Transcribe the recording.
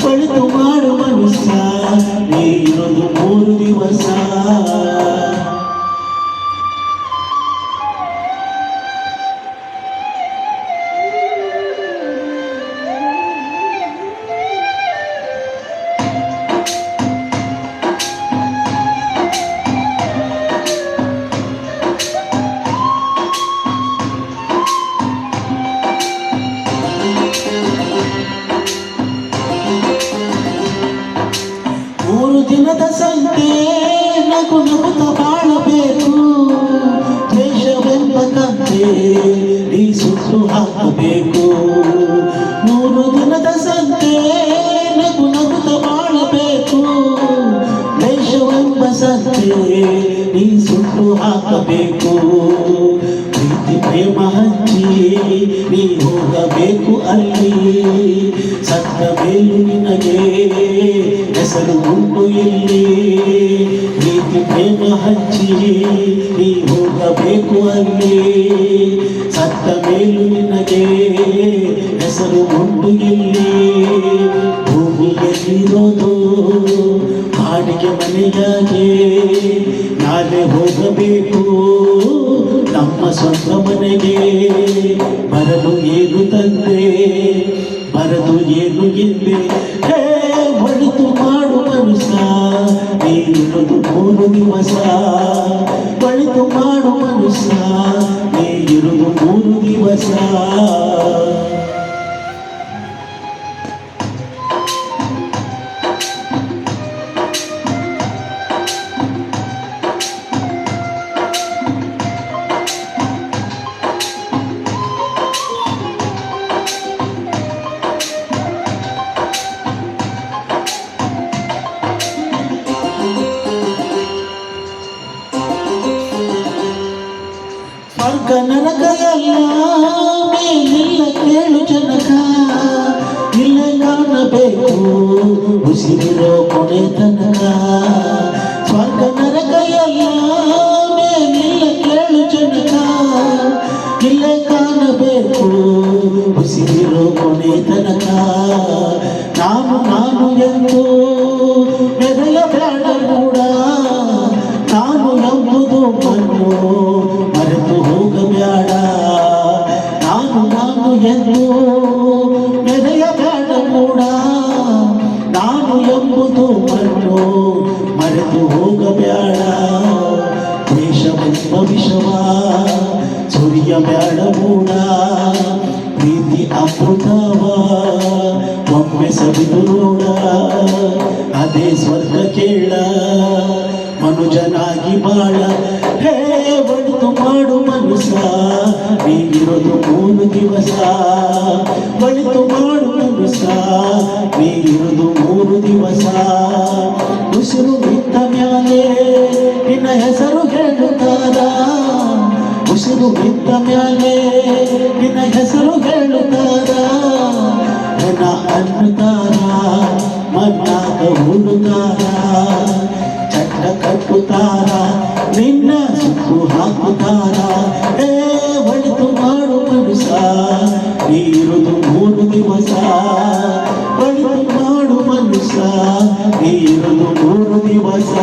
ಒಳಿತು ಮಾಡು ಮನುಷ್ಯ ನೀ ಇರೋದು 3 ದಿವಸ. ಮೂರು ದಿನದ ಸಂತೆ ನಗು ನಗುತ್ತ ಬಾಳಬೇಕು, ದ್ವೇಷವೆಂಬ ಕಂತೆ ನೀ ಸುಟ್ಟು ಹಾಕಬೇಕು. 3 ದಿನದ ಸಂತೆ ನಗು ನಗುತ್ತ ಬಾಳಬೇಕು, ದ್ವೇಷವೆಂಬ ಸಂತೆ ನೀ ಸುಟ್ಟು ಹಾಕಬೇಕು. ಪ್ರೀತಿ ಪ್ರೇಮ ಹಂಚಿ ನೀ ಹೋಗಬೇಕು ಅಲ್ಲಿ, ಸತ್ತ ಮೇಲೂ ನಿನಗೆ ಹೆಸರು ಉಂಟು ಇಲ್ಲಿ. ಪ್ರೀತಿ ಪ್ರೇಮ ಹಂಚಿ ನೀ ಹೋಗಬೇಕು ಅಲ್ಲಿ, ಸತ್ತ ಮೇಲೂ ನಿನಗೆ ಹೆಸರು ಉಂಟು ಇಲ್ಲಿ. ಭೂಮಿಯಲ್ಲಿರೋದು ಬಾಡಿಗೆ ಮನೆಯಾಗೆ, ನಾಳೆ ಹೋಗಬೇಕು ನಮ್ಮ ಸ್ವಂತ ಮನೆಗೆ. ಬರಲು ಏನು ತಂದೆ, ಬರದು ಏನು ಹಿಂದೆ. ಹೇ ಒಳಿತು ಮಾಡು ಮನುಷ್ಯ ನೀ ಇರೋದು 3 ದಿವಸ. ಒಳಿತು ಮಾಡು ಮನುಷ್ಯ ನೀ ಇರೋದು 3 ದಿವಸ. ಸ್ವರ್ಗ ನರಕ ಎಲ್ಲ ಮೇಲಿಲ್ಲ ಕೇಳು ಜನಕ, ಇಲ್ಲ ಕಾಣಬೇಕು ಉಸಿರಿರೋ ಕೊನೆ ತನಕ. ಸ್ವರ್ಗ ನರಕ ಎಲ್ಲ ಮೇಲಿಲ್ಲ ಕೇಳು ಜನಕ, ಇಲ್ಲ ಕಾಣಬೇಕು ಉಸಿರಿರೋ ಕೊನೆ ತನಕ. ನಾನು ನಾನು ಎಂದು ಮೆರೆಯಬೇಡ ಕೂಡ, ನಾನು ಎಂಬುದು ಮಣ್ಣು ಮರೆತು ಹೋಗಬೇಡ. ನಾನು ನಾನು ಎಂದು ಮೆರೆಯಬೇಡ ಕೂಡ, ನಾನು ಎಂಬುದು ಮಣ್ಣು ಮರೆತು ಹೋಗಬೇಡ. ದ್ವೇಷವೆಂಬ ವಿಷವ ಸುರಿಯಬೇಡ ಕೂಡ, ಪ್ರೀತಿ ಅಮೃತವ ಒಮ್ಮೆ ಸವಿದು ನೋಡ. ಅದೇ ಸ್ವರ್ಗ ಕೇಳ ಮನುಜನಾಗಿ ಬಾಳ. ಹೇ ಒಳಿತು ಮಾಡು ಮನುಷ್ಯ ನೀ ಇರೋದು 3 ದಿವಸ. ಒಳಿತು ಮಾಡು ಮನುಷ್ಯ ನೀ ಇರೋದು 3 ದಿವಸ. ಉಸಿರು ಬಿಟ್ಟ ಮ್ಯಾಲೆ ನಿನ್ನ ಹೆಸರು ಹೇಳುತ್ತಾರ, ಉಸಿರು ಬಿಟ್ಟ ಮ್ಯಾಲೆ ನಿನ್ನ ಹೆಸರು ಹೇಳುತ್ತಾರ. ಹೆಣ ಅನ್ನುತ್ತಾರ, ಮಣ್ಣಾಗ ಹುಡುತ್ತಾರ, ಚಟ್ಟ ಕಟ್ಟುತ್ತಾರ, ನಿನ್ನ ಸುತ್ತು ಹಾಕುತ್ತಾರ. ಹೇ ಒಳಿತು ಮಾಡು ಮನುಷ್ಯ ನೀ ಇರೋದು 3 ದಿವಸ. ಒಳಿತು ಮಾಡು ಮನುಷ್ಯ ನೀ ಇರೋದು 3 ದಿವಸ.